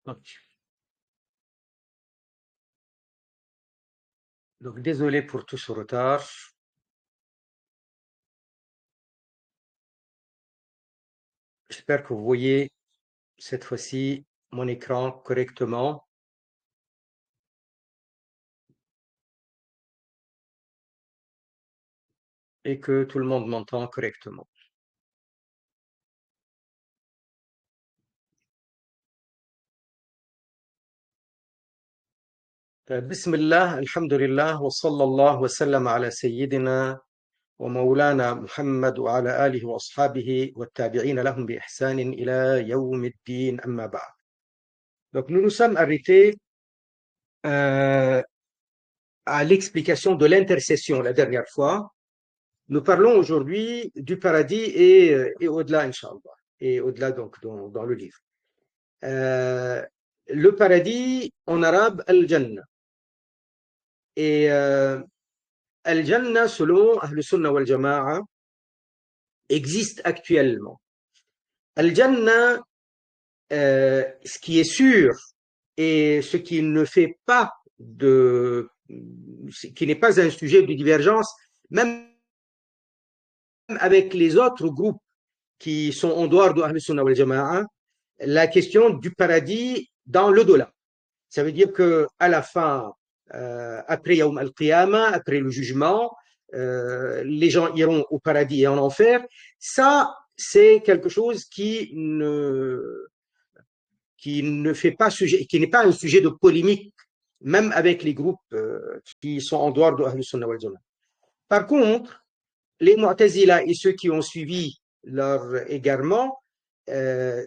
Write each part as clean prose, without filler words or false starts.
Ok. Donc, désolé pour tout ce retard. J'espère que vous voyez cette fois-ci mon écran correctement et que tout le monde m'entend correctement. بسم الله الحمد لله وصلى الله وسلم على سيدنا ومولانا محمد وعلى آله وأصحابه والتابعين لهم بإحسان إلى يوم الدين أما بعد. Donc nous nous sommes arrêtés euh, à l'explication de l'intercession la dernière fois. Nous parlons aujourd'hui du paradis et au-delà, Inch'Allah, et au-delà donc dans le livre. Le paradis en arabe, Al-Jannah. Et Al-Jannah, selon Ahl Sunnah wal Jama'a, existe actuellement. Al-Jannah, ce qui est sûr et ce qui ne fait pas qui n'est pas un sujet de divergence, même avec les autres groupes qui sont en dehors de Ahl Sunnah wal Jama'a, la question du paradis dans l'au-delà. Ça veut dire que à la fin, après Yawm al-Qiyamah, après le jugement, les gens iront au paradis et en enfer. Ça, c'est quelque chose qui ne fait pas sujet, qui n'est pas un sujet de polémique, même avec les groupes qui sont en dehors de Ahl Sunnah wal Jama'a. Par contre, les Mu'tazila et ceux qui ont suivi leur égarement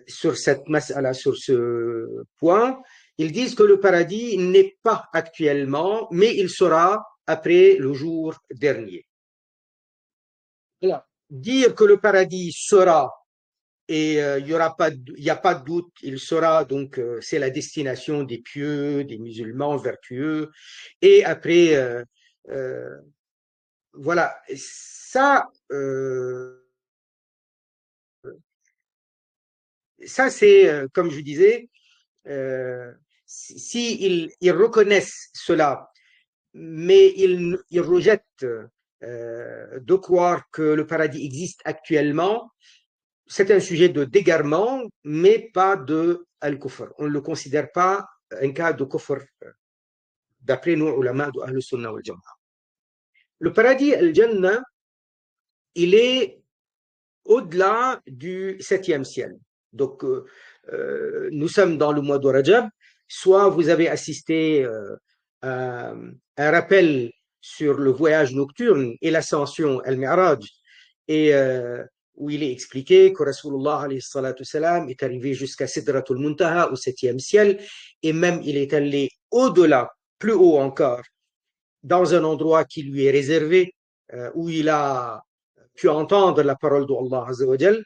sur cette mas'ala, sur ce point, ils disent que le paradis n'est pas actuellement, mais il sera après le jour dernier. Alors, dire que le paradis sera et il y a pas de doute, il sera donc c'est la destination des pieux, des musulmans vertueux. Et après, voilà, ça c'est comme je disais, ils reconnaissent cela, mais ils rejettent de croire que le paradis existe actuellement. C'est un sujet de d'égarement, mais pas de al-kufr. On ne le considère pas un cas de kufr, d'après nous, ulama de Ahl Sunnah wal Jama'a. Le paradis, al-Jannah, il est au-delà du septième ciel. Donc, nous sommes dans le mois de Rajab. Soit vous avez assisté à un rappel sur le voyage nocturne et l'ascension al-Mi'raj, et où il est expliqué que Rasulullah alayhi salatu salam est arrivé jusqu'à Sidratul Muntaha, au septième ciel, et même il est allé au-delà, plus haut encore, dans un endroit qui lui est réservé, où il a pu entendre la parole d'Allah Azza wa Jal.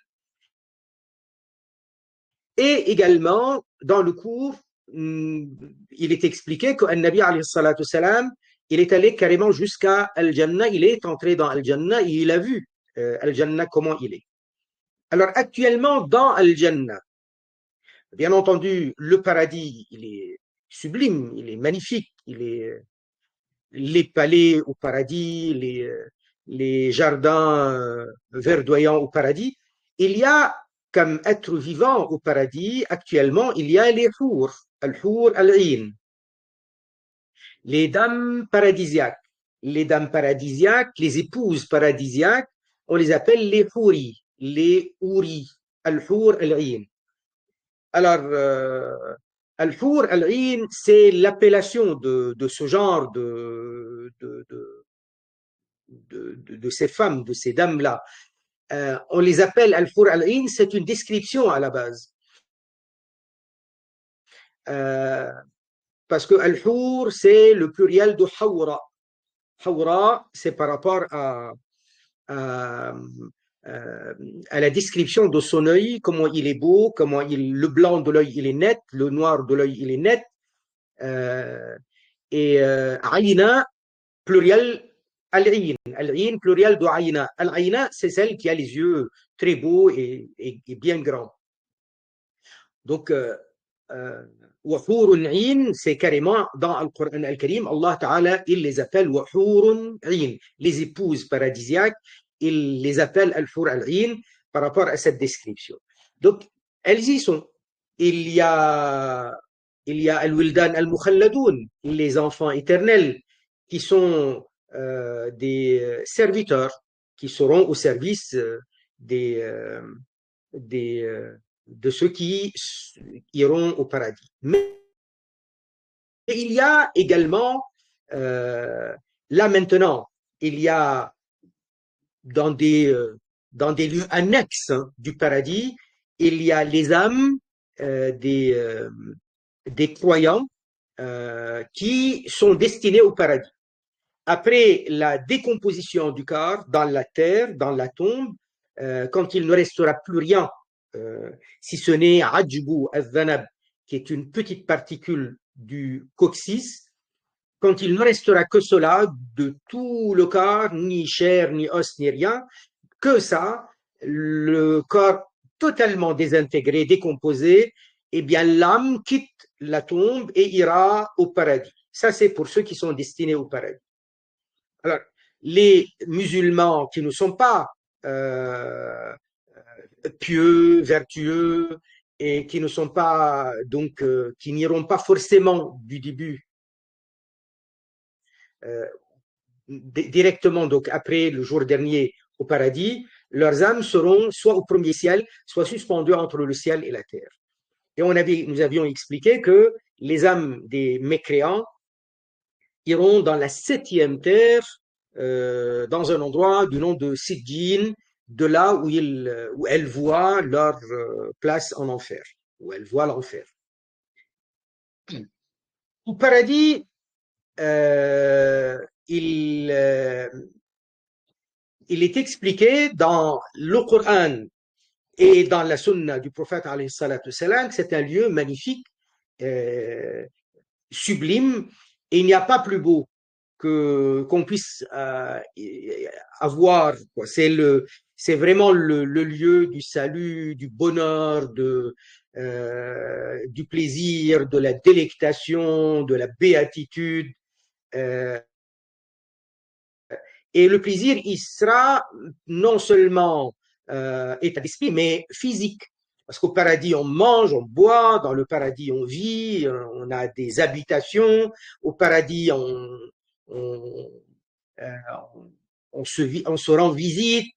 Et également, dans le cours, il est expliqué qu'un Nabi alayhi salatu salam, il est allé carrément jusqu'à Al-Jannah, il est entré dans Al-Jannah et il a vu Al-Jannah comment il est. Alors actuellement, dans Al-Jannah, bien entendu, le paradis, il est sublime, il est magnifique, les palais au paradis, les jardins verdoyants au paradis. Il y a comme être vivant au paradis, actuellement, il y a les hour, al-hour al-ain, les dames paradisiaques. Les dames paradisiaques, les épouses paradisiaques, on les appelle les houri, les houri, al-hour al-ain. Alors, al-hour al-ain, c'est l'appellation de ce genre de ces femmes, de ces dames-là. On les appelle al-hour al-ain, c'est une description à la base. Parce que al-hour, c'est le pluriel de hawra. Hawra, c'est par rapport à, à la description de son œil, comment il est beau, le blanc de l'œil il est net, le noir de l'œil il est net. Et aïna, pluriel al-ain. Al-ain, pluriel de aïna. Al-aïna, c'est celle qui a les yeux très beaux et bien grands. Donc, وحور عين, c'est carrément dans le Coran al-Karim, Allah Ta'ala, il les appelle وحور عين, les épouses paradisiaques, il les appelle al-Hur al-Ain par rapport à cette description. Donc, elles y sont. Il y a, il y a al-Wildan al-Mukhalladoun, les enfants éternels, qui sont des serviteurs, qui seront au service des, de ceux qui iront au paradis. Mais il y a également, là maintenant, il y a dans des lieux annexes du paradis, il y a les âmes des croyants qui sont destinés au paradis. Après la décomposition du corps dans la terre, dans la tombe, quand il ne restera plus rien, si ce n'est Ajbu al-Dhanab, qui est une petite particule du coccyx, quand il ne restera que cela, de tout le corps, ni chair, ni os, ni rien, que ça, le corps totalement désintégré, décomposé, eh bien l'âme quitte la tombe et ira au paradis. Ça, c'est pour ceux qui sont destinés au paradis. Alors, les musulmans qui ne sont pas pieux, vertueux, et qui ne sont pas, donc, qui n'iront pas forcément du début directement, donc après le jour dernier au paradis, leurs âmes seront soit au premier ciel, soit suspendues entre le ciel et la terre. Et nous avions expliqué que les âmes des mécréants iront dans la septième terre, dans un endroit du nom de Sidjin, de là où elles voient leur place en enfer, où elles voient l'enfer. Au paradis, il est expliqué dans le Coran et dans la sunna du prophète alayhi salatu salam que c'est un lieu magnifique, sublime, et il n'y a pas plus beau qu'on puisse avoir. C'est vraiment le lieu du salut, du bonheur, du plaisir, de la délectation, de la béatitude. Et le plaisir, il sera non seulement état d'esprit, mais physique. Parce qu'au paradis, on mange, on boit, dans le paradis, on vit, on a des habitations, au paradis, on, on se rend visite.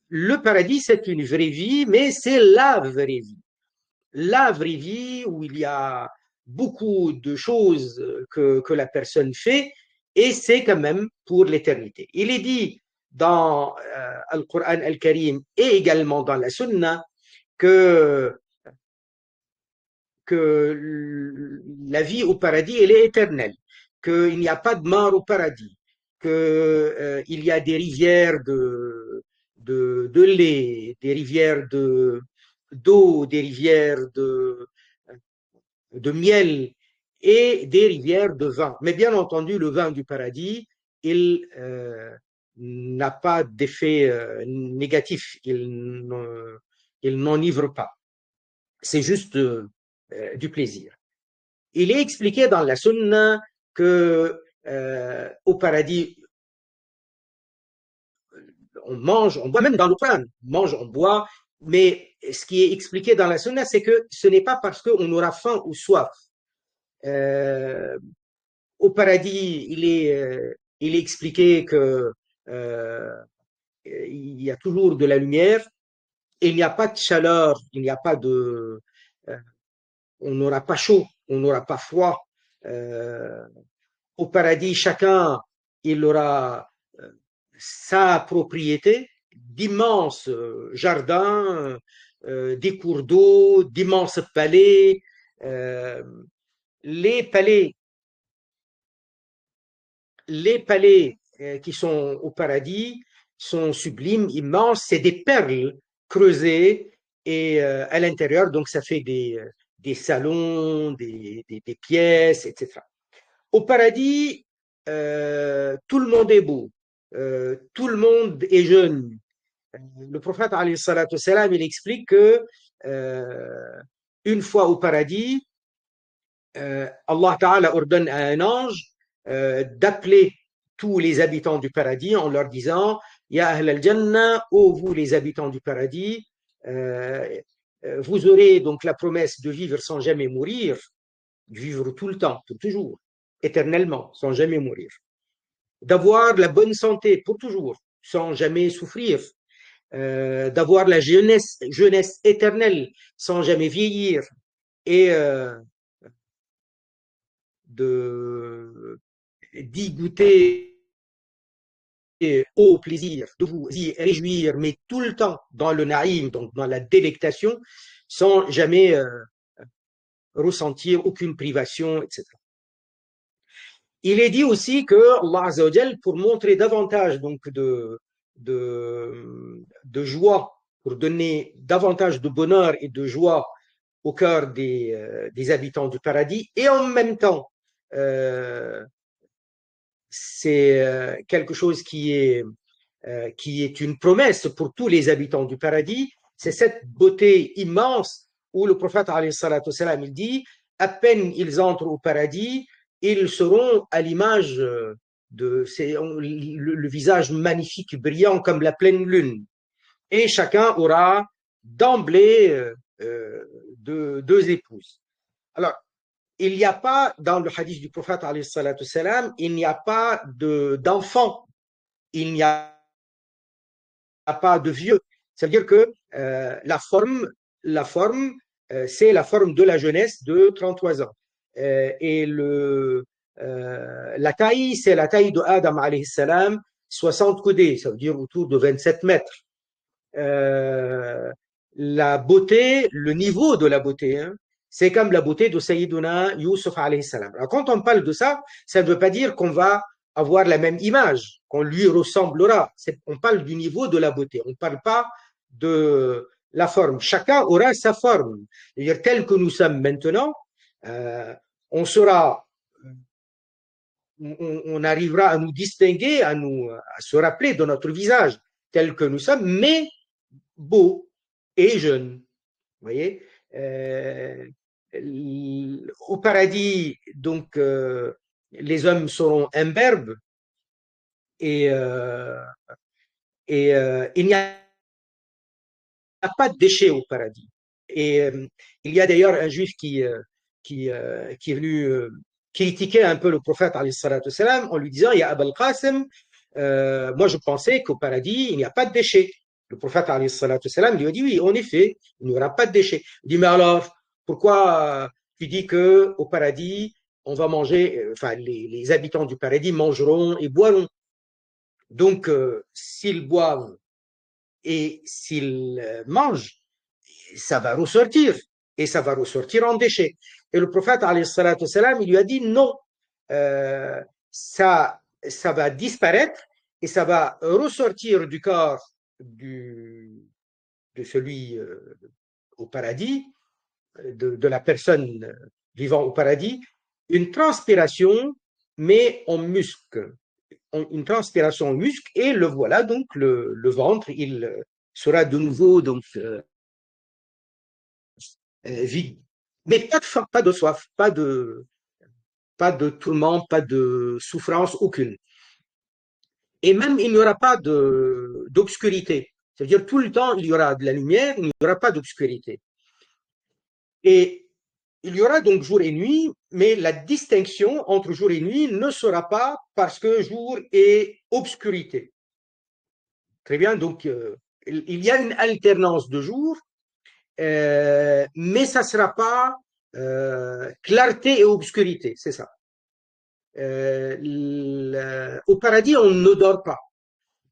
Le paradis, c'est une vraie vie, mais c'est la vraie vie. La vraie vie où il y a beaucoup de choses que la personne fait, et c'est quand même pour l'éternité. Il est dit dans le Coran al-Karim et également dans la Sunna que la vie au paradis, elle est éternelle, qu'il n'y a pas de mort au paradis, qu'il y a des rivières de lait, des rivières d'eau, des rivières de miel et des rivières de vin. Mais bien entendu, le vin du paradis, il n'a pas d'effet négatif, il n'enivre pas. C'est juste du plaisir. Il est expliqué dans la Sunna que au paradis, on mange, on boit, même dans le Coran, on mange, on boit, mais ce qui est expliqué dans la Sunna, c'est que ce n'est pas parce qu'on aura faim ou soif. Au paradis, il est expliqué que il y a toujours de la lumière, et il n'y a pas de chaleur, il n'y a pas de, on n'aura pas chaud, on n'aura pas froid. Au paradis, chacun, il aura sa propriété, d'immenses jardins, des cours d'eau, d'immenses palais. Les palais, les palais qui sont au paradis sont sublimes, immenses, c'est des perles creusées et à l'intérieur, donc ça fait des salons, des pièces, etc. Au paradis, tout le monde est beau, tout le monde est jeune. Le prophète, alayhi salatu salam, il explique que une fois au paradis, Allah Ta'ala ordonne à un ange d'appeler tous les habitants du paradis en leur disant Ya Ahl al-Jannah, ô vous les habitants du paradis, vous aurez donc la promesse de vivre sans jamais mourir, de vivre tout le temps, pour toujours, éternellement, sans jamais mourir, d'avoir la bonne santé pour toujours, sans jamais souffrir, d'avoir la jeunesse éternelle, sans jamais vieillir, et d'y goûter au plaisir, de vous y réjouir, mais tout le temps dans le naïm, donc dans la délectation, sans jamais ressentir aucune privation, etc. Il est dit aussi que Allah Azza wa Jal, pour montrer davantage donc de joie, pour donner davantage de bonheur et de joie au cœur des habitants du paradis, et en même temps, c'est quelque chose qui est une promesse pour tous les habitants du paradis, c'est cette beauté immense où le prophète alayhi salatu wassalam, il dit à peine ils entrent au paradis, ils seront à l'image de le visage magnifique, brillant comme la pleine lune. Et chacun aura d'emblée deux épouses. Alors, il n'y a pas, dans le hadith du prophète alayhi salatu wassalam, il n'y a pas d'enfant, il n'y a pas de vieux. C'est-à-dire que la forme c'est la forme de la jeunesse de 33 ans. Et la taille, c'est la taille de Adam alayhi salam, 60 coudées, ça veut dire autour de 27 mètres. La beauté, le niveau de la beauté, hein, c'est comme la beauté de Sayyiduna Yusuf alayhi salam. Alors quand on parle de ça, ça ne veut pas dire qu'on va avoir la même image, qu'on lui ressemblera. On parle du niveau de la beauté, on ne parle pas de la forme. Chacun aura sa forme. C'est-à-dire, tel que nous sommes maintenant, on sera, on arrivera à nous distinguer, à se rappeler de notre visage tel que nous sommes, mais beau et jeune. Vous voyez, au paradis, donc, les hommes seront imberbes et il n'y a pas de déchets au paradis. Et il y a d'ailleurs un juif qui est venu critiquer un peu le prophète alayhi salatu wassalam, en lui disant Ya Abul Qasim, moi je pensais qu'au paradis il n'y a pas de déchets. Le prophète alayhi salatu wassalam lui a dit oui, en effet, il n'y aura pas de déchets. Il dit mais alors pourquoi tu dis que au paradis on va manger, enfin les habitants du paradis mangeront et boiront. Donc s'ils boivent et s'ils mangent, ça va ressortir et ça va ressortir en déchets. Et le prophète alayhi salatu wassalam, il lui a dit non, ça va disparaître et ça va ressortir du corps de celui au paradis, de la personne vivant au paradis, une transpiration, mais en muscle. Une transpiration en muscle, et le voilà, donc le ventre, il sera de nouveau donc vide. Mais pas de faim, pas de soif, pas de tourment, pas de souffrance aucune. Et même, il n'y aura pas d'obscurité. C'est-à-dire, tout le temps, il y aura de la lumière, il n'y aura pas d'obscurité. Et il y aura donc jour et nuit, mais la distinction entre jour et nuit ne sera pas parce que jour et obscurité. Très bien, donc il y a une alternance de jour, mais ça ne sera pas clarté et obscurité, c'est ça. Au paradis, on ne dort pas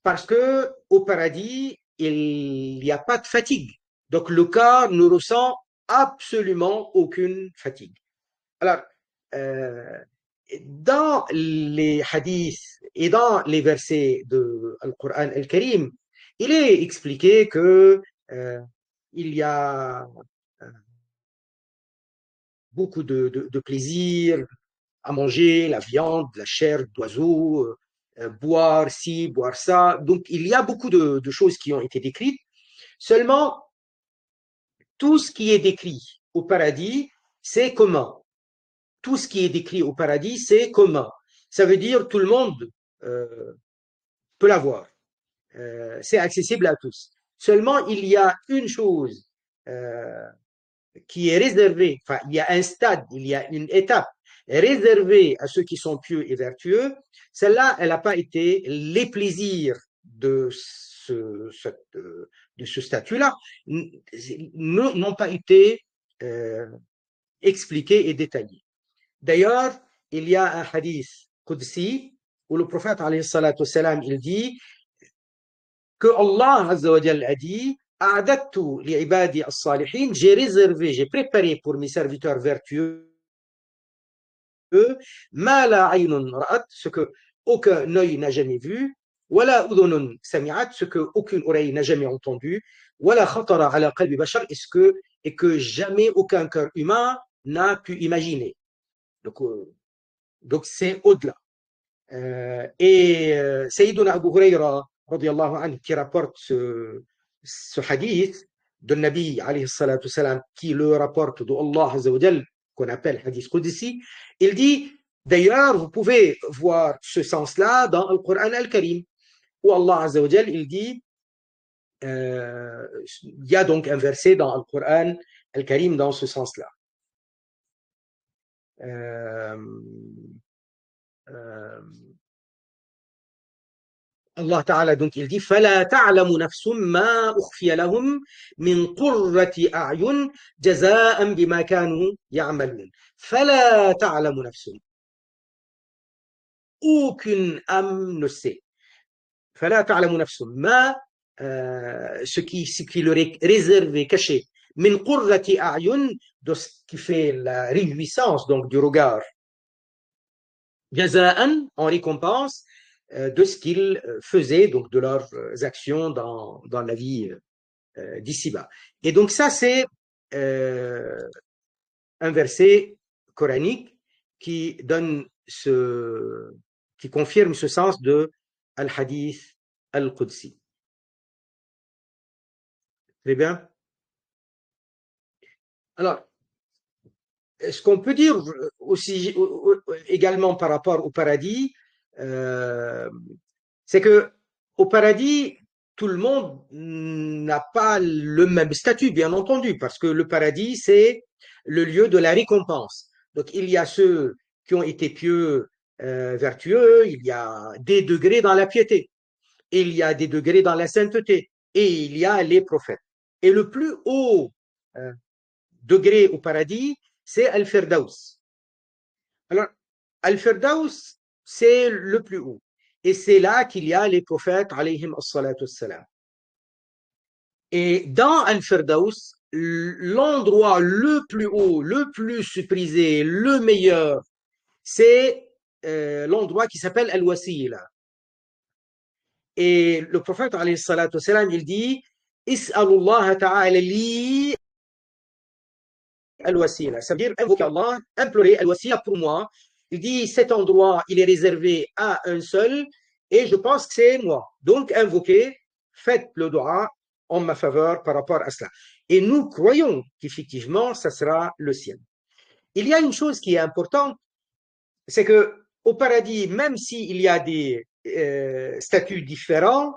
parce que au paradis, il n'y a pas de fatigue. Donc le corps ne ressent absolument aucune fatigue. Alors, euh, dans les hadiths et dans les versets de Al-Qur'an Al-Karim, il est expliqué que il y a beaucoup de plaisir à manger, la viande, la chair d'oiseau, boire ci, boire ça. Donc, il y a beaucoup de choses qui ont été décrites. Seulement, tout ce qui est décrit au paradis, c'est commun. Tout ce qui est décrit au paradis, c'est commun. Ça veut dire tout le monde peut l'avoir. C'est accessible à tous. Seulement, il y a une chose qui est réservée, enfin, il y a un stade, il y a une étape réservée à ceux qui sont pieux et vertueux. Celle-là, elle n'a pas été les plaisirs de ce statut-là, n'ont pas été expliqués et détaillés. D'ailleurs, il y a un hadith Qudsi où le prophète, alayhi salatu wassalam, il dit que Allah Azza wa Jal a dit A'adattu li'ibadi as-salihin, j'ai réservé, j'ai préparé pour mes serviteurs vertueux ma la aynun ra'at, ce que aucun œil n'a jamais vu, wala udhunun sami'at, ce que aucune oreille n'a jamais entendu, wala khatara ala qalbi bashar, et que jamais aucun cœur humain n'a pu imaginer. Donc c'est au-delà. Et Sayyiduna Abu Huraira, radiallahu anhu, qui rapporte ce hadith de Nabi, alayhi salatu salam, qui le rapporte de Allah Azza wa Jal, qu'on appelle hadith Qudsi, il dit, d'ailleurs, vous pouvez voir ce sens-là dans le Coran al-Karim, où Allah Azza wa Jal, il dit, il y a donc un verset dans le Coran al-Karim dans ce sens-là. Allah Ta'ala, donc il dit فَلَا تَعْلَمُ نَفْسٌ مَا أُخْفِيَ لَهُم مِّن قُرَّةِ أَعْيُنٍ جَزَاءً بِمَا كَانُوا يَعْمَلُونَ. فَلَا تَعْلَمُ نَفْسٌ. Aucune âme ne sait. فَلَا تَعْلَمُ نَفْسٌ ما ce qui leur est réservé, caché. مِّن قُرَّةِ أَعْيُنٍ, de ce qui fait la réjouissance donc du regard. جَزَاءً, en récompense de ce qu'ils faisaient, donc de leurs actions dans la vie d'ici-bas. Et donc ça, c'est un verset coranique qui confirme ce sens de al-hadith al-Qudsi. Très bien. Alors, ce qu'on peut dire aussi également par rapport au paradis, c'est que au paradis, tout le monde n'a pas le même statut, bien entendu, parce que le paradis, c'est le lieu de la récompense. Donc, il y a ceux qui ont été pieux, vertueux, il y a des degrés dans la piété, il y a des degrés dans la sainteté, et il y a les prophètes. Et le plus haut degré au paradis, c'est Al-Firdaus. Alors, Al-Firdaus, c'est le plus haut. Et c'est là qu'il y a les prophètes, alayhim as-salatu wassalam. Et dans Al-Firdaus, l'endroit le plus haut, le plus prisé, le meilleur, c'est l'endroit qui s'appelle Al-Wasila. Et le prophète, alayhi salatu wassalam, il dit Is'alullah ta'ala li al-wasila. Ça veut dire invoquer Allah, implorer al-wasila pour moi. Il dit cet endroit, il est réservé à un seul et je pense que c'est moi. Donc invoquez, faites le dua en ma faveur par rapport à cela. Et nous croyons qu'effectivement, ça sera le sien. Il y a une chose qui est importante, c'est que au paradis, même s'il y a des statuts différents,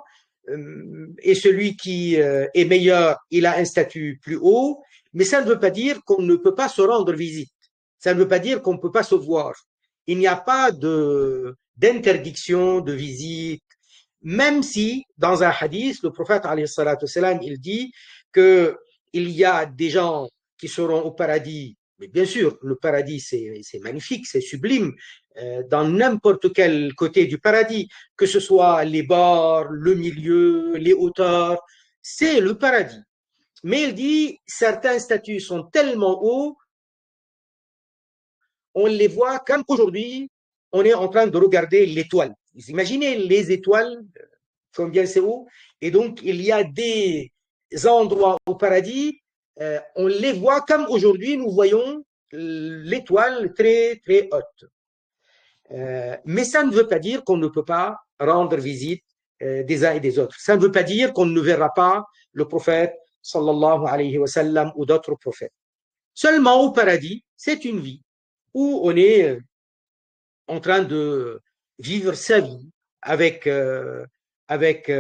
et celui qui est meilleur, il a un statut plus haut, mais ça ne veut pas dire qu'on ne peut pas se rendre visite. Ça ne veut pas dire qu'on ne peut pas se voir. Il n'y a pas d'interdiction de visite, même si dans un hadith, le prophète alayhi salatu wassalam, il dit que il y a des gens qui seront au paradis. Mais bien sûr, le paradis, c'est magnifique, c'est sublime, dans n'importe quel côté du paradis, que ce soit les bords, le milieu, les hauteurs, c'est le paradis. Mais il dit, certains statuts sont tellement hauts, on les voit comme aujourd'hui, on est en train de regarder l'étoile. Vous imaginez les étoiles, combien c'est haut? Et donc, il y a des endroits au paradis, on les voit comme aujourd'hui, nous voyons l'étoile très, très haute. Mais ça ne veut pas dire qu'on ne peut pas rendre visite des uns et des autres. Ça ne veut pas dire qu'on ne verra pas le prophète sallallahu alayhi wa sallam ou d'autres prophètes. Seulement au paradis, c'est une vie où on est en train de vivre sa vie avec, avec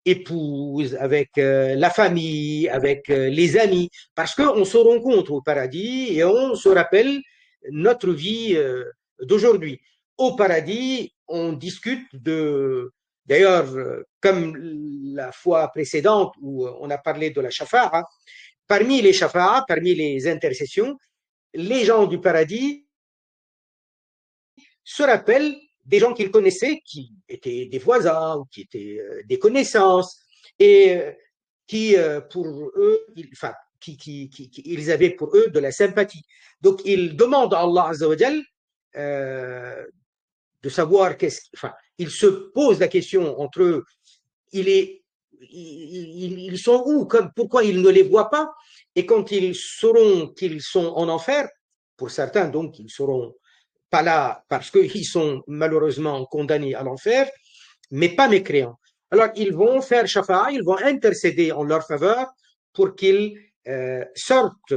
épouse, avec la famille, avec les amis, parce qu'on se rencontre au paradis et on se rappelle notre vie d'aujourd'hui. Au paradis, on discute de, d'ailleurs, comme la fois précédente où on a parlé de la shafa'a, parmi les shafa'a, parmi les intercessions, les gens du paradis se rappellent des gens qu'ils connaissaient, qui étaient des voisins ou qui étaient des connaissances, et qui, pour eux, enfin, ils avaient pour eux de la sympathie. Donc, ils demandent à Allah Azzawajal de savoir qu'est-ce. Enfin, ils se posent la question entre eux. Il est, ils sont où comme, pourquoi ils ne les voient pas? Et quand ils sauront qu'ils sont en enfer, pour certains, donc, ils seront pas là parce qu'ils sont malheureusement condamnés à l'enfer, mais pas mécréants. Alors, ils vont faire shafa'a, ils vont intercéder en leur faveur pour qu'ils sortent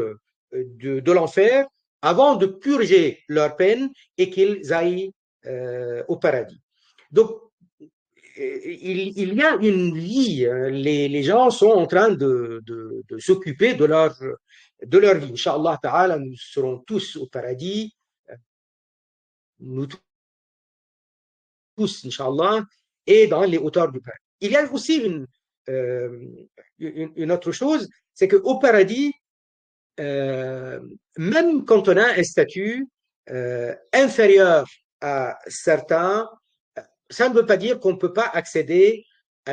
de l'enfer avant de purger leur peine et qu'ils aillent au paradis. Donc, il y a une vie, les gens sont en train de s'occuper de leur vie. Inch'Allah ta'ala, nous serons tous au paradis, nous tous, Inch'Allah, et dans les hauteurs du paradis. Il y a aussi une autre chose, c'est qu'au paradis, euh, même quand on a un statut inférieur à certains, ça ne veut pas dire qu'on ne peut pas accéder à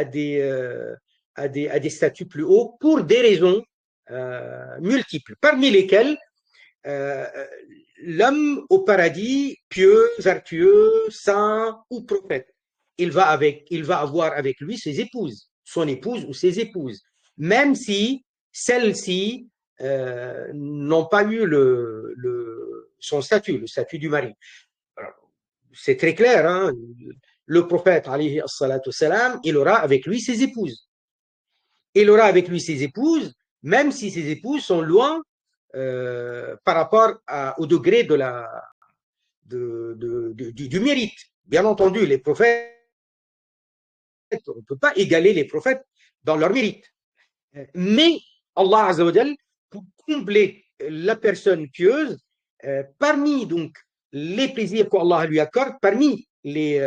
à des statuts plus hauts pour des raisons multiples, parmi lesquelles euh, l'homme au paradis, pieux, vertueux, saint ou prophète, il va avoir avec lui ses épouses, son épouse ou ses épouses, même si celles-ci n'ont pas eu son statut, le statut du mari. C'est très clair, hein? Le prophète, alayhi salam, il aura avec lui ses épouses. Il aura avec lui ses épouses, même si ses épouses sont loin par rapport au degré du mérite. Bien entendu, les prophètes, on ne peut pas égaler les prophètes dans leur mérite. Mais Allah Azzawajal, pour combler la personne pieuse, parmi donc les plaisirs qu'Allah lui accorde, parmi les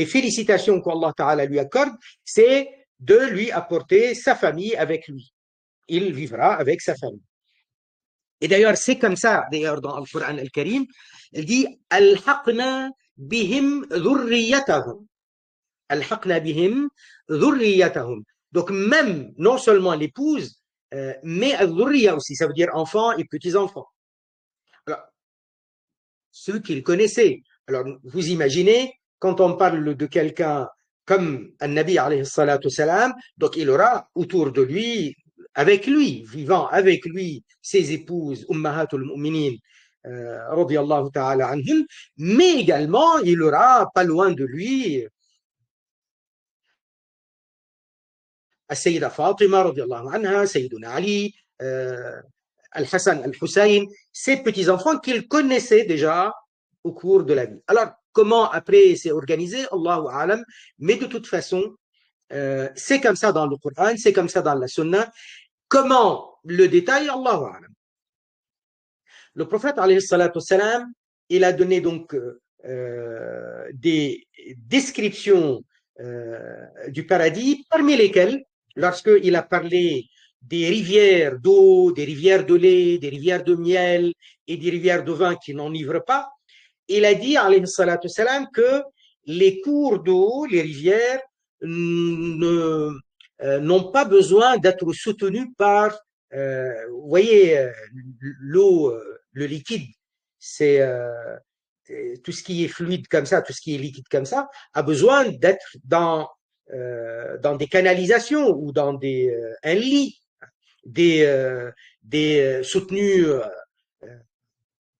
félicitations qu'Allah Ta'ala lui accorde, c'est de lui apporter sa famille avec lui. Il vivra avec sa famille. Et d'ailleurs, c'est comme ça, d'ailleurs, dans le Coran al-Karim, il dit Al-haqna bihim dhurriyatahum. Al-haqna bihim dhurriyatahum. Donc, même, non seulement l'épouse, mais al-dhurriya aussi, ça veut dire enfants et petits-enfants. Alors, ceux qu'il connaissait. Alors, vous imaginez, quand on parle de quelqu'un comme An-Nabi alayhi salatu salam, donc il aura autour de lui, avec lui, vivant avec lui, ses épouses, Ummahatul Mu'minin, radiyallahu ta'ala anhum, mais également, il aura pas loin de lui, Sayyida Fatima, radiyallahu anha, Sayyiduna Ali, Al-Hassan, Al-Hussein, ces petits-enfants qu'il connaissait déjà au cours de la vie. Alors, comment après c'est organisé, Allahu Alam, mais de toute façon, c'est comme ça dans le Coran, c'est comme ça dans la Sunna. Comment le détail, Allahu Alam. Le prophète, alayhi salatu salam, il a donné donc des descriptions du paradis, parmi lesquelles, lorsqu'il a parlé des rivières d'eau, des rivières de lait, des rivières de miel et des rivières de vin qui n'enivrent pas, il a dit, alayhi salatu salam, que les cours d'eau, les rivières, n'ont pas besoin d'être soutenus par, vous voyez, l'eau, le liquide, c'est tout ce qui est fluide comme ça, tout ce qui est liquide comme ça, a besoin d'être dans des canalisations ou dans un lit, des soutenus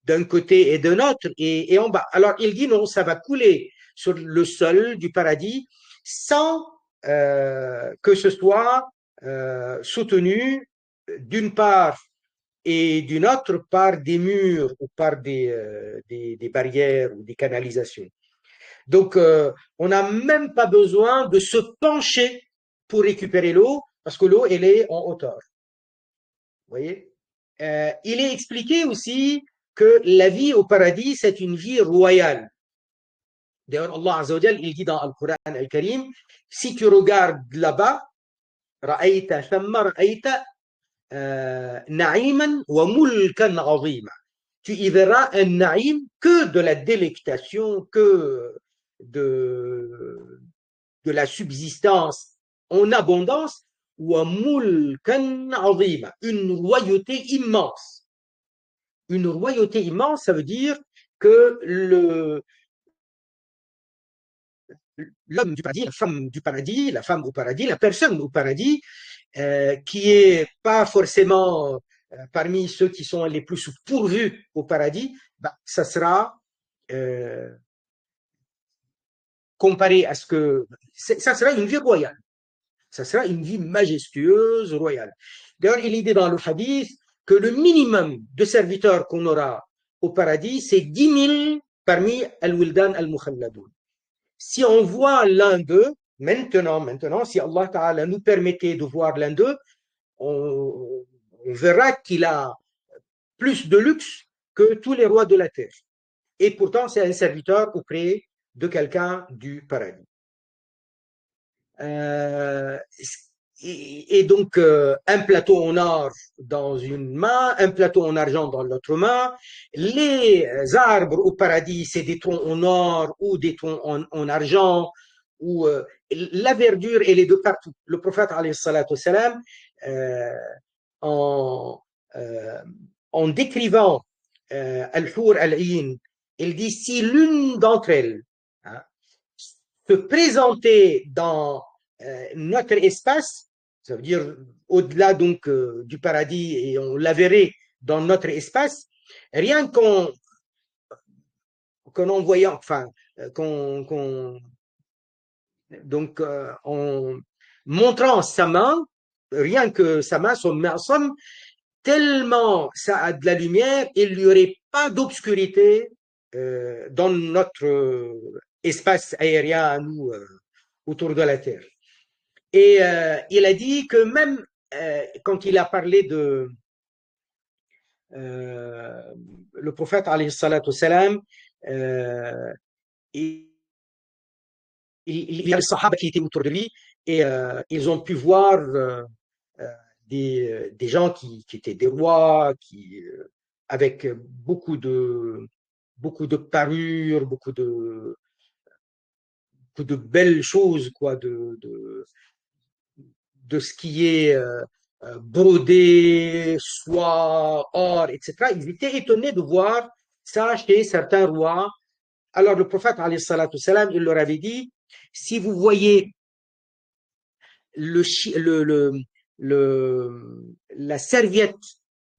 d'un côté et d'un autre et en bas. Alors il dit non, ça va couler sur le sol du paradis sans que ce soit soutenu d'une part et d'une autre par des murs ou par des barrières ou des canalisations. Donc, on n'a même pas besoin de se pencher pour récupérer l'eau, parce que l'eau, elle est en hauteur. Vous voyez? Il est expliqué aussi que la vie au paradis, c'est une vie royale. D'ailleurs, Allah Azza wa Jal, il dit dans le Coran al-Karim, si tu regardes là-bas, رأيت ثم رأيت نعيما وملكا عظيما. Tu y verras un naïm que de la délectation, que de la subsistance en abondance, وملكا عظيما, une royauté immense. Une royauté immense, ça veut dire que l'homme du paradis, la femme du paradis, la femme au paradis, la personne au paradis, qui est pas forcément parmi ceux qui sont les plus pourvus au paradis, bah, ça sera comparé à ce que ça sera une vie royale, ça sera une vie majestueuse, royale. D'ailleurs, il est dit dans le hadith que le minimum de serviteurs qu'on aura au paradis, c'est 10 000 parmi al-wildan al-mukhalladoun. Si on voit l'un d'eux, maintenant, si Allah Ta'ala nous permettait de voir l'un d'eux, on verra qu'il a plus de luxe que tous les rois de la terre. Et pourtant, c'est un serviteur auprès de quelqu'un du paradis. Et donc, un plateau en or dans une main, un plateau en argent dans l'autre main. Les arbres au paradis, c'est des troncs en or ou des troncs en argent, ou la verdure, elle est de partout. Le prophète, alayhi salatu wassalam, en, euh, en décrivant Al-Hur Al-Ayn, il dit si l'une d'entre elles, hein, se présentait dans notre espace, ça veut dire au-delà donc du paradis, et on la verrait dans notre espace, rien qu'en en voyant, enfin, donc en montrant sa main, rien que sa main, son main, tellement ça a de la lumière, il n'y aurait pas d'obscurité dans notre espace aérien à nous autour de la Terre. Et il a dit que même quand il a parlé de le prophète, alayhi salatu wassalam, il y a les sahaba qui étaient autour de lui et ils ont pu voir des gens qui étaient des rois, avec beaucoup de parures, beaucoup de belles choses, quoi, de ce qui est brodé, soie, or, etc. Ils étaient étonnés de voir ça chez certains rois. Alors le prophète, alayhi salatu salam, il leur avait dit, si vous voyez le, la serviette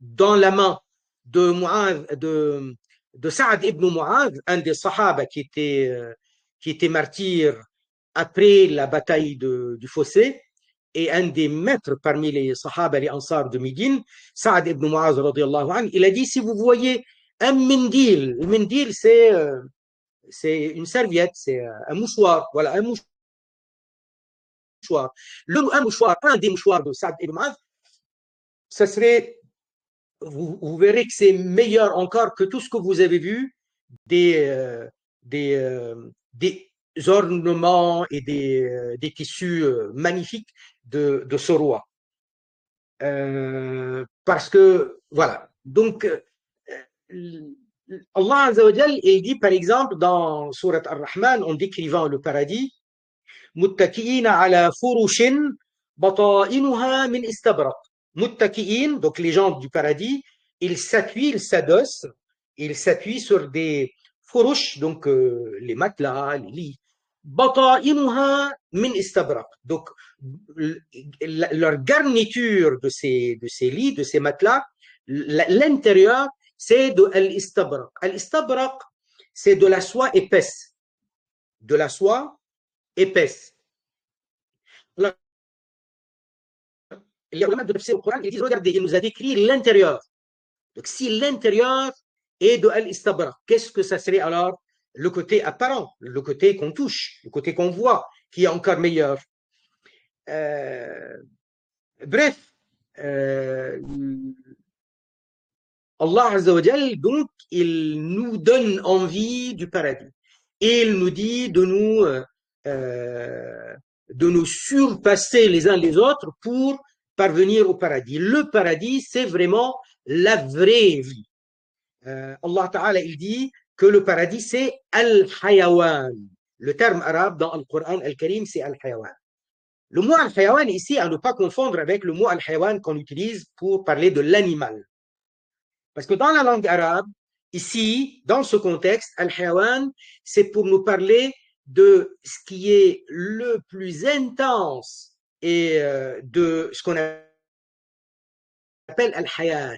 dans la main de de Saad ibn Mu'adh, un des sahaba qui était martyr après la bataille du fossé, et un des maîtres parmi les sahaba, les ansar de Médine, Saad ibn Mu'adh, radiallahu anhu, il a dit, si vous voyez un mendil, le mendil c'est une serviette, c'est un mouchoir, voilà, un mouchoir. Un mouchoir, un des mouchoirs de Saad ibn Mu'adh, ça serait, vous verrez que c'est meilleur encore que tout ce que vous avez vu des ornements et des tissus magnifiques de ce roi. Parce que, voilà. Donc, Allah Azza wa Jal, il dit par exemple dans Surat Ar-Rahman, en décrivant le paradis, متكئين على فرش بطائنها من استبرق. Muttaki'in, donc les gens du paradis, ils s'appuient, ils s'adossent, ils s'appuient sur des furush, donc les matelas, les lits. Bata'inuha min istabraq. Donc leur garniture de ces lits, de ces matelas, l'intérieur, c'est de l'istabraq. L'istabraq, c'est de la soie épaisse. De la soie épaisse. Alors, les ulama de tafsir au Coran, ils disent, regardez, il nous a décrit l'intérieur Donc, si l'intérieur est de Al-Istabra, qu'est-ce que ça serait alors le côté apparent, le côté qu'on touche, le côté qu'on voit, qui est encore meilleur. Bref, Allah Azza wa Jal, donc, il nous donne envie du paradis. Et il nous dit de nous surpasser les uns les autres pour parvenir au paradis. Le paradis, c'est vraiment la vraie vie. Allah Ta'ala, il dit que le paradis, c'est Al-Hayawan. Le terme arabe dans le Coran Al-Karim, c'est Al-Hayawan. Le mot Al-Hayawan, ici, à ne pas confondre avec le mot Al-Hayawan qu'on utilise pour parler de l'animal. Parce que dans la langue arabe, ici, dans ce contexte, Al-Hayawan, c'est pour nous parler de ce qui est le plus intense et de ce qu'on appelle Al-Hayat.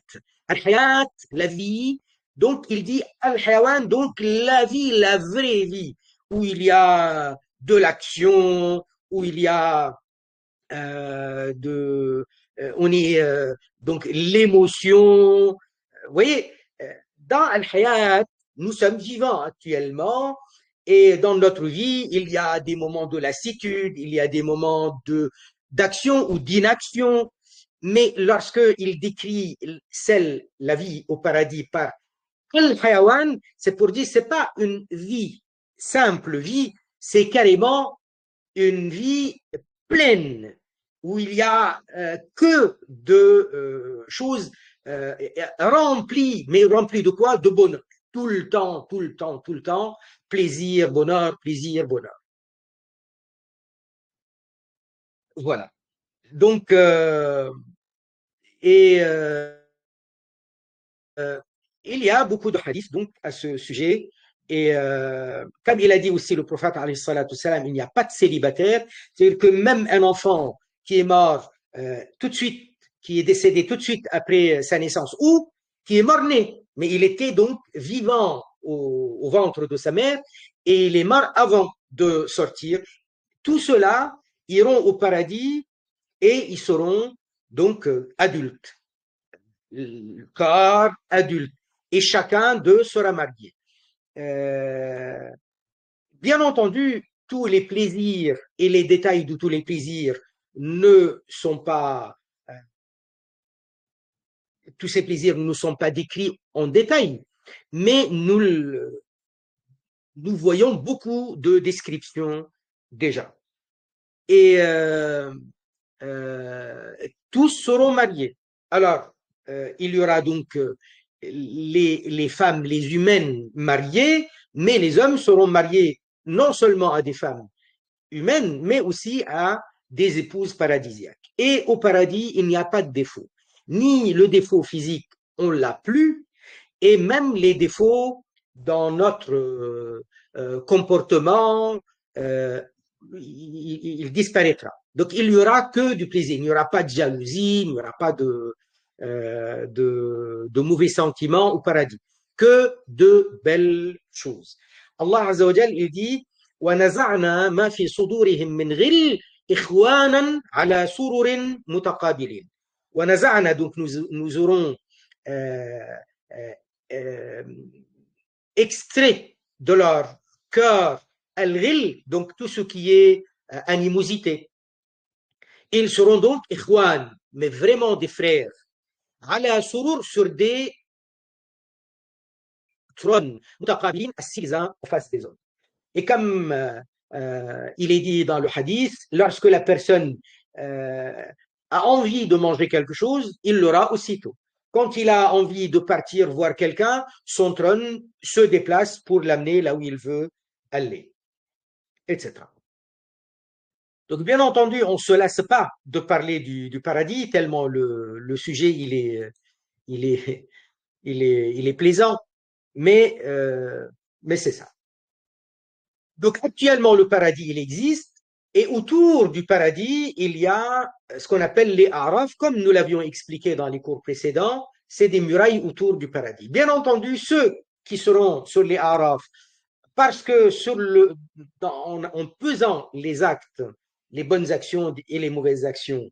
Al-Hayat, la vie. Donc, il dit Al-Hayawan, donc la vie, la vraie vie, où il y a de l'action, où il y a on est donc l'émotion. Vous voyez, dans Al-Hayat, nous sommes vivants actuellement et dans notre vie, il y a des moments de lassitude, il y a des moments d'action ou d'inaction, mais lorsqu'il décrit la vie au paradis par Al-Hayawan, c'est pour dire c'est pas une vie, simple vie, c'est carrément une vie pleine où il y a que de choses remplies, mais remplies de quoi? De bonheur. Tout le temps, tout le temps, tout le temps, plaisir, bonheur, plaisir, bonheur. Voilà. Donc, et il y a beaucoup de hadiths donc à ce sujet. Et comme il a dit aussi le prophète, alayhi salatu wassalam, il n'y a pas de célibataire. C'est-à-dire que même un enfant qui est mort tout de suite, qui est décédé tout de suite après sa naissance, ou qui est mort-né, mais il était donc vivant au ventre de sa mère et il est mort avant de sortir. Tout cela iront au paradis et ils seront donc adultes, corps adulte, et chacun d'eux sera marié. Euh, Bien entendu, tous les plaisirs et les détails de tous les plaisirs ne sont pas, tous ces plaisirs ne sont pas décrits en détail, mais nous voyons beaucoup de descriptions déjà. Et tous seront mariés. Alors, il y aura donc les femmes, les humaines mariées, mais les hommes seront mariés non seulement à des femmes humaines, mais aussi à des épouses paradisiaques. Et au paradis, il n'y a pas de défaut. Ni le défaut physique, on l'a plus, et même les défauts dans notre comportement, il disparaîtra. Donc, il n'y aura que du plaisir. Il n'y aura pas de jalousie, il n'y aura pas de mauvais sentiments au paradis. Que de belles choses. Allah Azza wa Jal, il dit وَنَزَعْنَا مَا فِي صُدُورِهِم مِّنْ غِلٍّ إِخْوَانًا عَلَى سُرُرٍ مُتَقَابِلِينَ. وَنَزَعْنَا, donc nous aurons extrait de leur cœur al-ghil, donc tout ce qui est animosité. Ils seront donc ikhwan, mais vraiment des frères. Ala surur, sur des trônes, mutaqabilin, assis les uns en face des autres. Et comme il est dit dans le hadith, lorsque la personne a envie de manger quelque chose, il l'aura aussitôt. Quand il a envie de partir voir quelqu'un, son trône se déplace pour l'amener là où il veut aller, etc. Donc, bien entendu, on ne se lasse pas de parler du paradis, tellement le sujet, il est, il est plaisant, mais c'est ça. Donc, actuellement, le paradis, il existe, et autour du paradis, il y a ce qu'on appelle les araf, comme nous l'avions expliqué dans les cours précédents, c'est des murailles autour du paradis. Bien entendu, ceux qui seront sur les araf, parce que en pesant les actes, les bonnes actions et les mauvaises actions,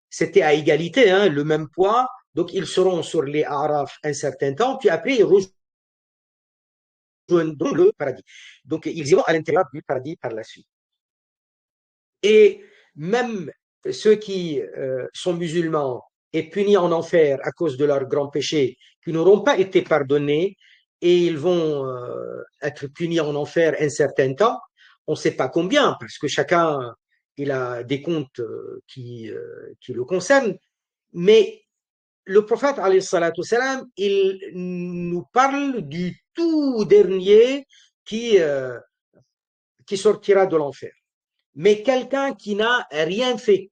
c'était à égalité, hein, le même poids, Donc, ils seront sur les Araf un certain temps, puis après, ils rejoindront le paradis. Donc, ils iront à l'intérieur du paradis par la suite. Et même ceux qui sont musulmans et punis en enfer à cause de leurs grands péchés, qui n'auront pas été pardonnés, et ils vont être punis en enfer un certain temps, on ne sait pas combien, parce que chacun il a des comptes qui le concernent, mais le prophète, alayhi salatu wassalam, il nous parle du tout dernier qui sortira de l'enfer. Mais quelqu'un qui n'a rien fait,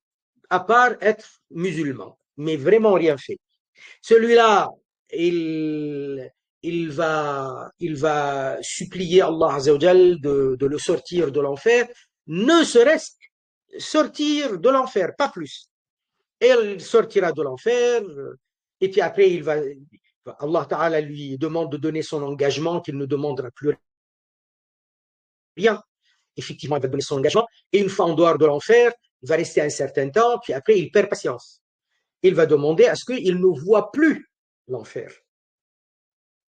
à part être musulman, mais vraiment rien fait. Celui-là, il va supplier Allah Azzawajal de le sortir de l'enfer, ne serait-ce que sortir de l'enfer, pas plus. Et il sortira de l'enfer, et puis après, Allah Ta'ala lui demande de donner son engagement qu'il ne demandera plus rien. Effectivement, il va donner son engagement, et une fois en dehors de l'enfer, il va rester un certain temps, puis après, il perd patience. Il va demander à ce qu'il ne voit plus l'enfer,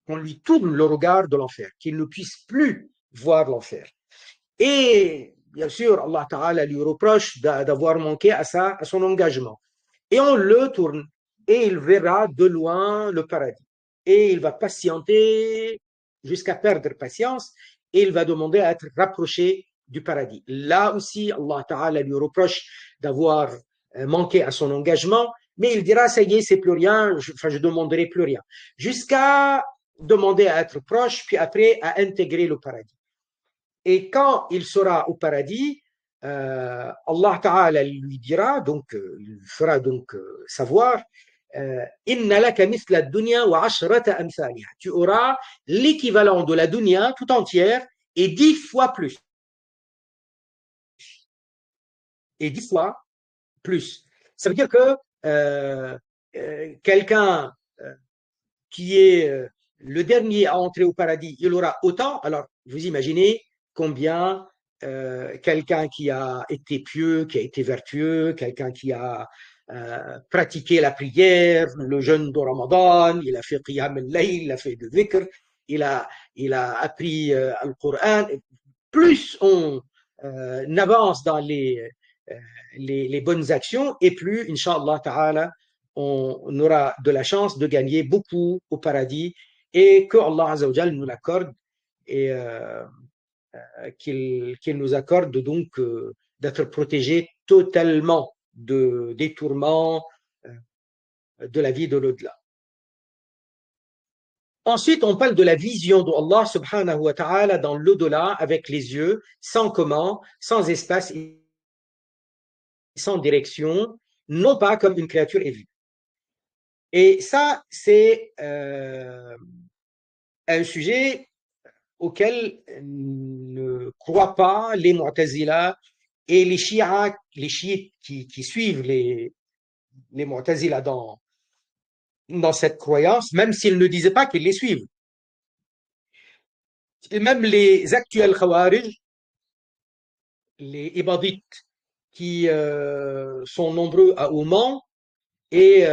qu'on lui tourne le regard de l'enfer, qu'il ne puisse plus voir l'enfer. Et bien sûr, Allah Ta'ala lui reproche d'avoir manqué à son engagement. Et on le tourne, et il verra de loin le paradis. Et il va patienter jusqu'à perdre patience, et il va demander à être rapproché du paradis. Là aussi, Allah Ta'ala lui reproche d'avoir manqué à son engagement, mais il dira, ça y est, c'est plus rien, je demanderai plus rien. Jusqu'à demander à être proche, puis après à intégrer le paradis. Et quand il sera au paradis, Allah Ta'ala lui dira, donc il fera donc savoir, Inna laka mithla dunya wa ashrata amthaliha. Tu auras l'équivalent de la dunya tout entière et 10 fois plus. Et 10 fois plus. Ça veut dire que quelqu'un qui est le dernier à entrer au paradis, il aura autant. Alors, vous imaginez combien quelqu'un qui a été pieux, qui a été vertueux, quelqu'un qui a pratiqué la prière, le jeûne de Ramadan, il a fait qiyam al-layl, il a fait du dhikr, il a appris le Coran. Plus on avance dans les bonnes actions, et plus, Inch'Allah Ta'ala, on aura de la chance de gagner beaucoup au paradis, et que Allah Azzawajal nous l'accorde, et qu'il nous accorde donc d'être protégés totalement des tourments de la vie de l'au-delà. Ensuite, on parle de la vision d'Allah subhanahu wa ta'ala dans l'au-delà avec les yeux, sans comment, sans espace et sans direction, non pas comme une créature est vue. Et ça, c'est un sujet auquel ne croient pas les Mu'tazila et les chiites qui suivent les Mu'tazila dans cette croyance, même s'ils ne disaient pas qu'ils les suivent. Et même les actuels Khawarij, les Ibadites, qui sont nombreux à Oman, et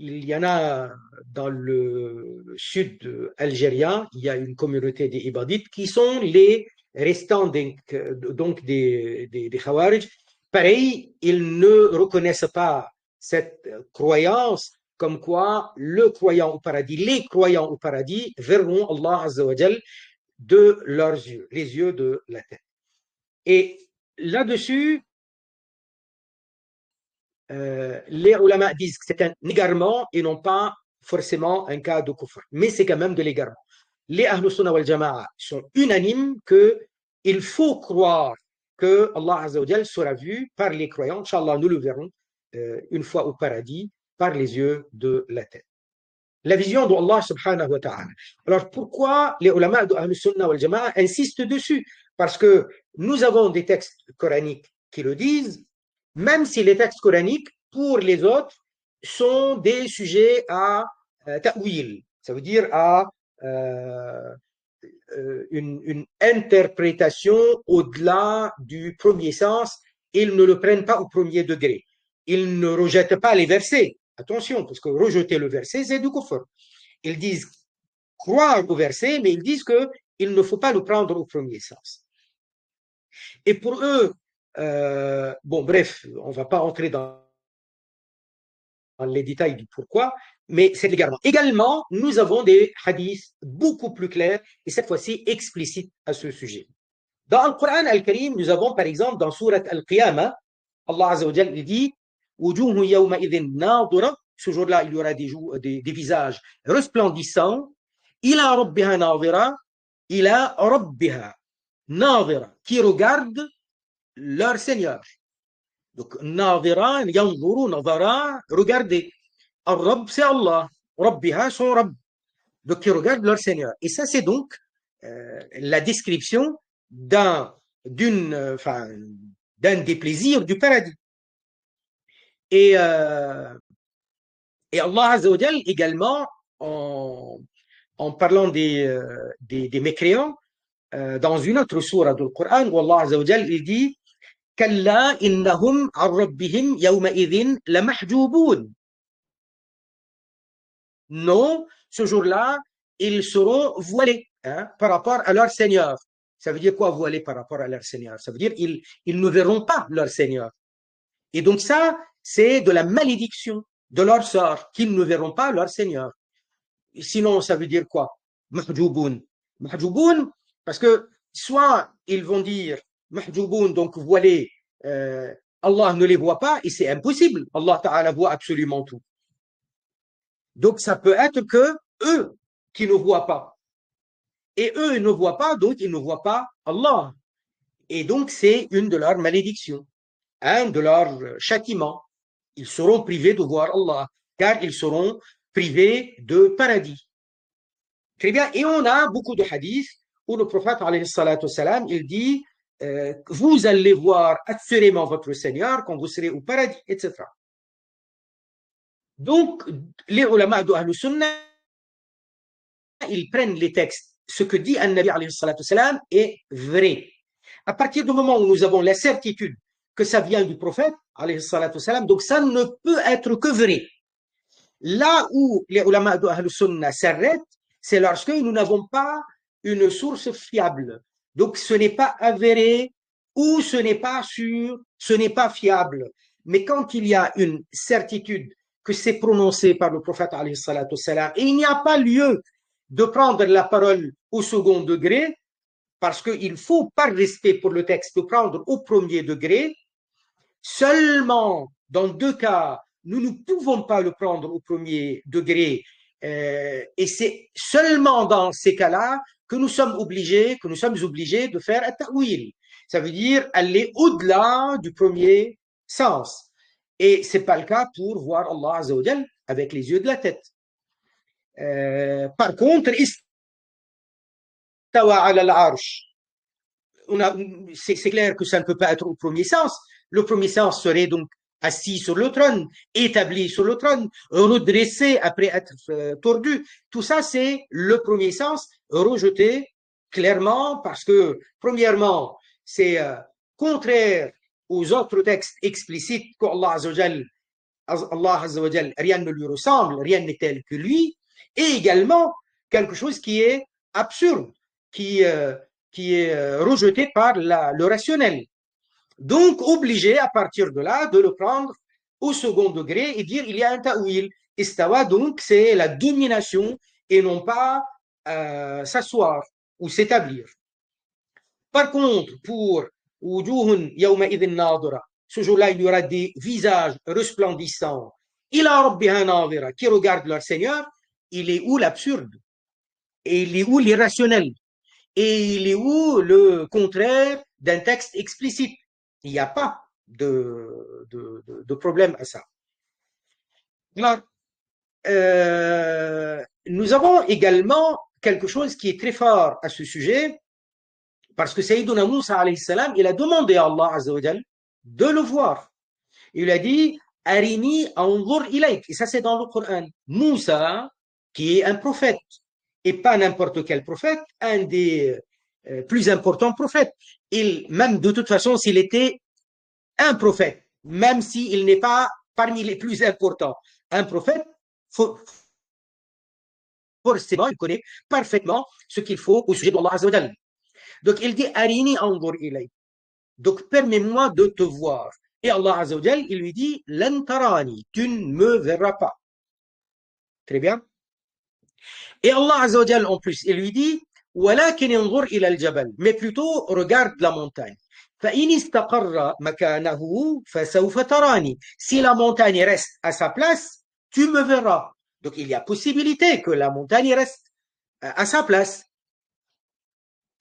il y en a dans le sud algérien, il y a une communauté des Ibadites qui sont les restants donc des Khawarij. Pareil, ils ne reconnaissent pas cette croyance comme quoi le croyant au paradis, les croyants au paradis verront Allah Azza wa Jal de leurs yeux, les yeux de la tête. Et là-dessus, les ulama disent que c'est un égarement et non pas forcément un cas de kufr, mais c'est quand même de l'égarement. Les Ahlus Sunnah wal Jama'a sont unanimes qu'il faut croire que Allah Azza wa Jal sera vu par les croyants. Inch'Allah, nous le verrons une fois au paradis par les yeux de la tête. La vision d'Allah subhanahu wa ta'ala. Alors pourquoi les ulama de Ahlus Sunnah wal Jama'a insistent dessus? Parce que nous avons des textes coraniques qui le disent, même si les textes coraniques, pour les autres, sont des sujets à ta'wil, ça veut dire à une interprétation au-delà du premier sens, ils ne le prennent pas au premier degré. ils ne rejettent pas les versets. Attention, parce que rejeter le verset, c'est du kufr. Ils disent croire au verset, mais ils disent qu'il ne faut pas le prendre au premier sens. Et pour eux, bon, bref, on ne va pas entrer dans les détails du pourquoi, mais c'est l'égarement. Également, nous avons des hadiths beaucoup plus clairs et cette fois-ci explicites à ce sujet. Dans le Coran al-Karim, nous avons par exemple dans Surat al-Qiyamah, Allah Azza wa Jal dit Wujuhu yawma idhin nadira. Ce jour-là, il y aura des visages resplendissants. Ila rabbiha nadira, ila rabbiha nadira, qui regardent leur Seigneur. Donc, nadira, yanzuru, nadara, regardez. Ar-Rabb, c'est Allah. Rabbiha, son Rabb. Donc, qui regardent leur Seigneur. Et ça, c'est donc la description d'un des plaisirs du paradis. Et Allah Azza wa Jal également, en parlant des mécréants, dans une autre sourate du Coran, où Allah Azza wa Jal il dit Kalla innahum an rabbihim yawma idhin lamahjubun. Non, ce jour-là, ils seront voilés par rapport à leur Seigneur. Ça veut dire quoi, voilés par rapport à leur Seigneur? Ça veut dire qu'ils ne verront pas leur Seigneur. Et donc ça, c'est de la malédiction de leur sort, qu'ils ne verront pas leur Seigneur. Sinon, ça veut dire quoi? Mahjouboun. Mahjouboun, parce que soit ils vont dire Mahjouboun, donc voilés, Allah ne les voit pas, et c'est impossible. Allah Ta'ala voit absolument tout. Donc ça peut être que eux qui ne voient pas. Et eux, ils ne voient pas, donc ils ne voient pas Allah. Et donc c'est une de leurs malédictions, un de leurs châtiments. Ils seront privés de voir Allah, car ils seront privés de paradis. Très bien. Et on a beaucoup de hadiths où le prophète, alayhi salatu wassalam, il dit vous allez voir assurément votre Seigneur quand vous serez au paradis, etc. Donc, les ulama de Ahlus Sunnah, ils prennent les textes. Ce que dit un Nabi alayhi salatu wassalam est vrai. À partir du moment où nous avons la certitude que ça vient du prophète, alayhi salatu wassalam, donc ça ne peut être que vrai. Là où les ulama de Ahlus Sunnah s'arrêtent, c'est lorsque nous n'avons pas une source fiable. Donc ce n'est pas avéré ou ce n'est pas sûr, ce n'est pas fiable. Mais quand il y a une certitude que c'est prononcé par le prophète alayhi salatu wassalam, et il n'y a pas lieu de prendre la parole au second degré, parce qu'il faut, par respect pour le texte, le prendre au premier degré. Seulement dans deux cas, nous ne pouvons pas le prendre au premier degré, et c'est seulement dans ces cas-là que nous sommes obligés de faire un ta'wil. Ça veut dire aller au-delà du premier sens. Et c'est pas le cas pour voir Allah Azza wa Jal avec les yeux de la tête. Par contre, istawa ala al-arsh. C'est clair que ça ne peut pas être au premier sens. Le premier sens serait donc assis sur le trône, établi sur le trône, redressé après être tordu. Tout ça, c'est le premier sens rejeté clairement parce que, premièrement, c'est contraire aux autres textes explicites qu'Allah Azza wa Jal, rien ne lui ressemble, rien n'est tel que lui, et également quelque chose qui est absurde, qui est rejeté par le rationnel. Donc, obligé à partir de là de le prendre au second degré et dire il y a un ta'wil. Istawa, donc, c'est la domination et non pas s'asseoir ou s'établir. Par contre, pour wujuhun yawma idhin nadira, ce jour-là, il y aura des visages resplendissants. Ila rabbiha nadira, qui regardent leur Seigneur. Il est où l'absurde? Et il est où l'irrationnel? Et il est où le contraire d'un texte explicite? Il n'y a pas de problème à ça. Alors, nous avons également quelque chose qui est très fort à ce sujet, parce que Sayyiduna Moussa alayhi salam, il a demandé à Allah Azza wa Jal de le voir. Il a dit Arini anzur ilayk. Et ça, c'est dans le Coran. Moussa, qui est un prophète, et pas n'importe quel prophète, un des plus importants prophètes. Même de toute façon, s'il était un prophète, même s'il n'est pas parmi les plus importants. Un prophète, forcément, il connaît parfaitement ce qu'il faut au sujet d'Allah Azza wa Jal. Donc, il dit, Arini anzur ilay. Donc, permets-moi de te voir. Et Allah Azza wa Jal, il lui dit, Lan tarani, tu ne me verras pas. Très bien. Et Allah Azza wa Jal, en plus, il lui dit, Walakin anzur ila al-jabal. Mais plutôt, regarde la montagne. فإن استقر مكانه فسوف تراني. Si la montagne reste à sa place, tu me verras. Donc, il y a possibilité que la montagne reste à sa place.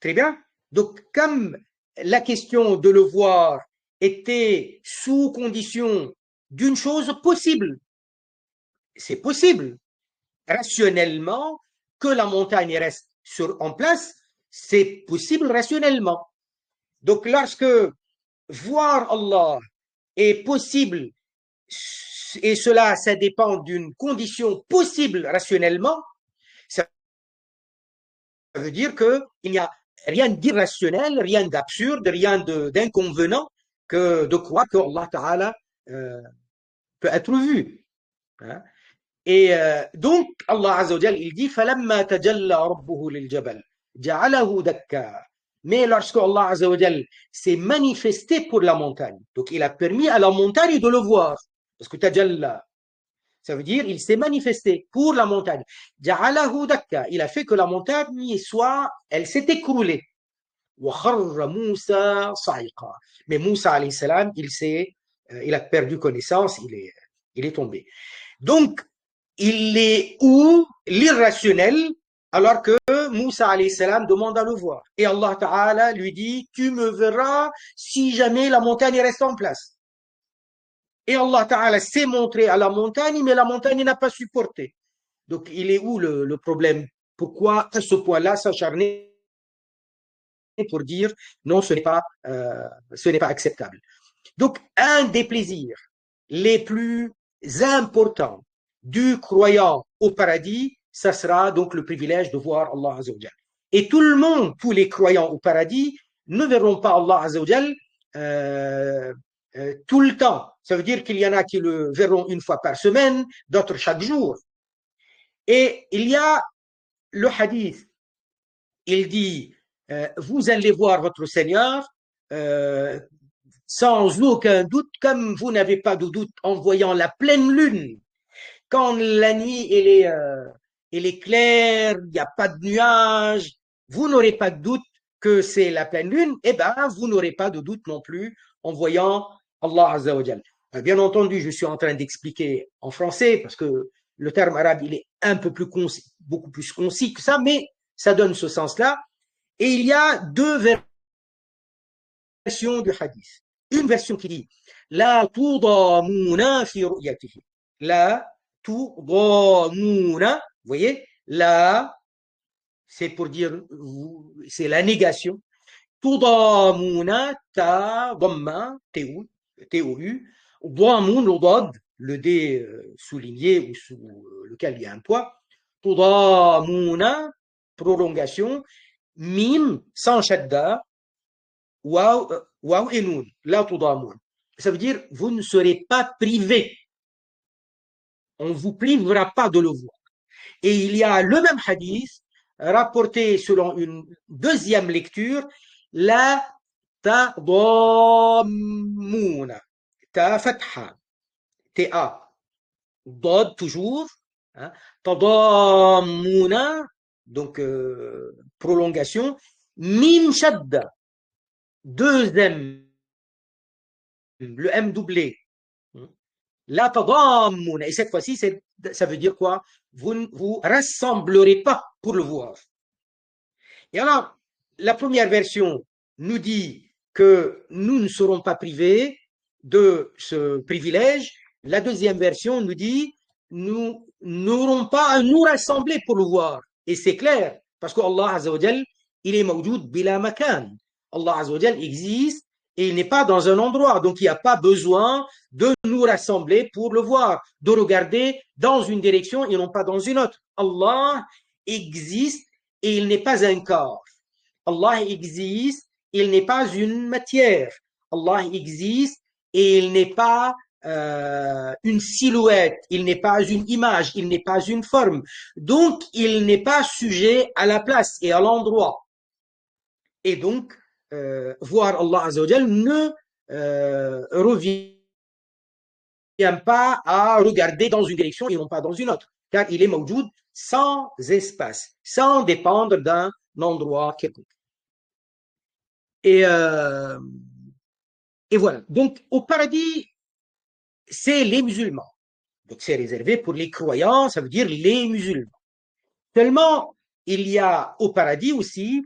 Très bien. Donc, comme la question de le voir était sous condition d'une chose possible, c'est possible rationnellement que la montagne reste en place, c'est possible rationnellement. Donc, lorsque voir Allah est possible, et cela, ça dépend d'une condition possible rationnellement, ça veut dire qu'il n'y a rien d'irrationnel, rien d'absurde, rien d'inconvenant que de croire que Allah Ta'ala peut être vu. Hein? Et donc, Allah Azza wa Jal, il dit فَلَمَّا تَجَلَّى رَبُّهُ لِلْجَبَلِ جَعَلَهُ دَكًّا. Mais lorsque Allah Azza wa Jal s'est manifesté pour la montagne, donc il a permis à la montagne de le voir, parce que tajalla, ça veut dire il s'est manifesté pour la montagne. جَعَلَهُ دَكًّا. Il a fait que la montagne elle s'est écroulée. وَخَرَّ مُوسَى صَعِقًا. Mais Moussa alayhi salam, il a perdu connaissance, il est tombé. Donc, il est où l'irrationnel alors que Moussa alayhi salam demande à le voir. Et Allah Ta'ala lui dit, tu me verras si jamais la montagne reste en place. Et Allah Ta'ala s'est montré à la montagne, mais la montagne n'a pas supporté. Donc, il est où le problème? Pourquoi à ce point-là s'acharner pour dire non, ce n'est pas acceptable. Donc, un des plaisirs les plus importants du croyant au paradis, ça sera donc le privilège de voir Allah Azza wa Jal. Et tout le monde, tous les croyants au paradis, ne verront pas Allah Azza wa Jal tout le temps. Ça veut dire qu'il y en a qui le verront une fois par semaine, d'autres chaque jour. Et il y a le hadith, il dit, vous allez voir votre Seigneur sans aucun doute, comme vous n'avez pas de doute en voyant la pleine lune. Quand la nuit elle est claire, il n'y a pas de nuages, vous n'aurez pas de doute que c'est la pleine lune, et ben vous n'aurez pas de doute non plus en voyant Allah Azza wa Jal. Bien entendu, je suis en train d'expliquer en français parce que le terme arabe il est un peu plus concis, beaucoup plus concis que ça, mais ça donne ce sens-là. Et il y a deux versions du hadith. Une version qui dit La tudamuna fi ru'yatihi. La tudamuna. Vous voyez, la, c'est pour dire, c'est la négation. Tudamuna, ta, dhamma, T-O-U. Damun, le dad, le D souligné ou sous lequel il y a un poids. Tudamuna, prolongation. Mim, sans shadda. Waw et noun, la tudamoun. Ça veut dire, vous ne serez pas privé. On ne vous privera pas de le voir. Et il y a le même hadith, rapporté selon une deuxième lecture, la tadamouna. Ta fatha. Ta. Dod toujours. Hein, tadamouna. Donc, prolongation. Mim shadda. Deux M, le M doublé. La tadammun. Et cette fois-ci, ça veut dire quoi? Vous ne vous rassemblerez pas pour le voir. Et alors, la première version nous dit que nous ne serons pas privés de ce privilège. La deuxième version nous dit nous n'aurons pas à nous rassembler pour le voir. Et c'est clair, parce que Allah Azza wa Jal, il est mawjoud bila makan. Allah Azza wa Jal existe et il n'est pas dans un endroit. Donc, il n'y a pas besoin de nous rassembler pour le voir, de regarder dans une direction et non pas dans une autre. Allah existe et il n'est pas un corps. Allah existe, il n'est pas une matière. Allah existe et il n'est pas une silhouette, il n'est pas une image, il n'est pas une forme. Donc, il n'est pas sujet à la place et à l'endroit. Et donc, voir Allah Azza wa Jal ne revient pas à regarder dans une direction et non pas dans une autre, car il est mawjoud sans espace, sans dépendre d'un endroit quelconque. Et, euh, et voilà. Donc, au paradis, c'est les musulmans. Donc, c'est réservé pour les croyants, ça veut dire les musulmans. Seulement, il y a au paradis aussi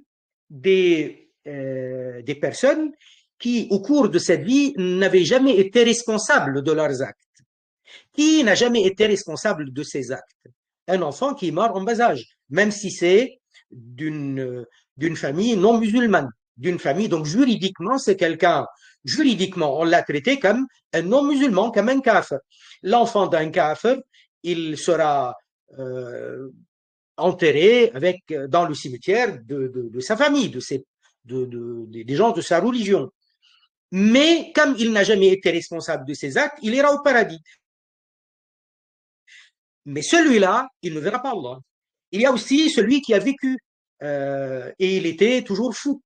des personnes qui, au cours de cette vie, n'avaient jamais été responsables de leurs actes. Qui n'a jamais été responsable de ses actes? Un enfant qui meurt en bas âge, même si c'est d'une famille non musulmane, d'une famille, donc juridiquement, c'est quelqu'un, juridiquement, on l'a traité comme un non musulman, comme un kafir. L'enfant d'un kafir, il sera enterré dans le cimetière de sa famille, des gens de sa religion. Mais comme il n'a jamais été responsable de ses actes, il ira au paradis. Mais celui-là, il ne verra pas Allah. Il y a aussi celui qui a vécu et il était toujours fou.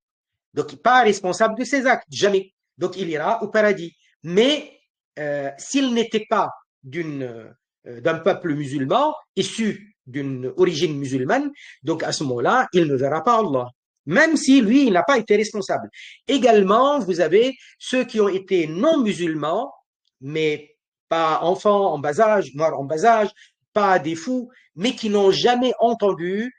Donc, pas responsable de ses actes, jamais. Donc, il ira au paradis. Mais s'il n'était pas d'un peuple musulman, issu d'une origine musulmane, donc à ce moment-là, il ne verra pas Allah. Même si lui, il n'a pas été responsable. Également, vous avez ceux qui ont été non musulmans, mais pas enfants en bas âge, morts en bas âge, pas des fous, mais qui n'ont jamais entendu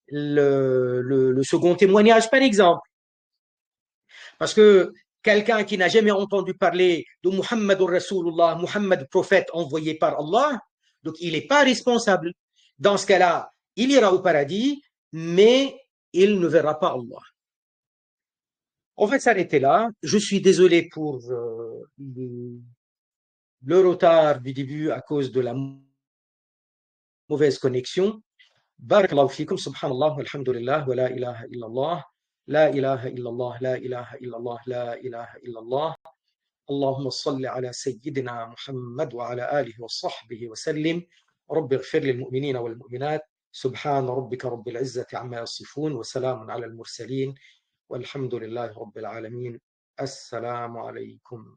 le second témoignage, par exemple. Parce que quelqu'un qui n'a jamais entendu parler de Muhammadur Rasulullah, Muhammad prophète envoyé par Allah, donc il n'est pas responsable. Dans ce cas-là, il ira au paradis, mais il ne verra pas Allah. On va s'arrêter là. Je suis désolé pour le retard du début à cause de la mauvaise connexion. بارك الله فيكم سبحان الله والحمد لله ولا إله إلا الله لا إله إلا الله لا إله إلا الله لا إله إلا الله اللهم صل على سيدنا محمد وعلى آله وصحبه وسلم رب اغفر للمؤمنين والمؤمنات سبحان ربك رب العزة عما يصفون وسلام على المرسلين والحمد لله رب العالمين السلام عليكم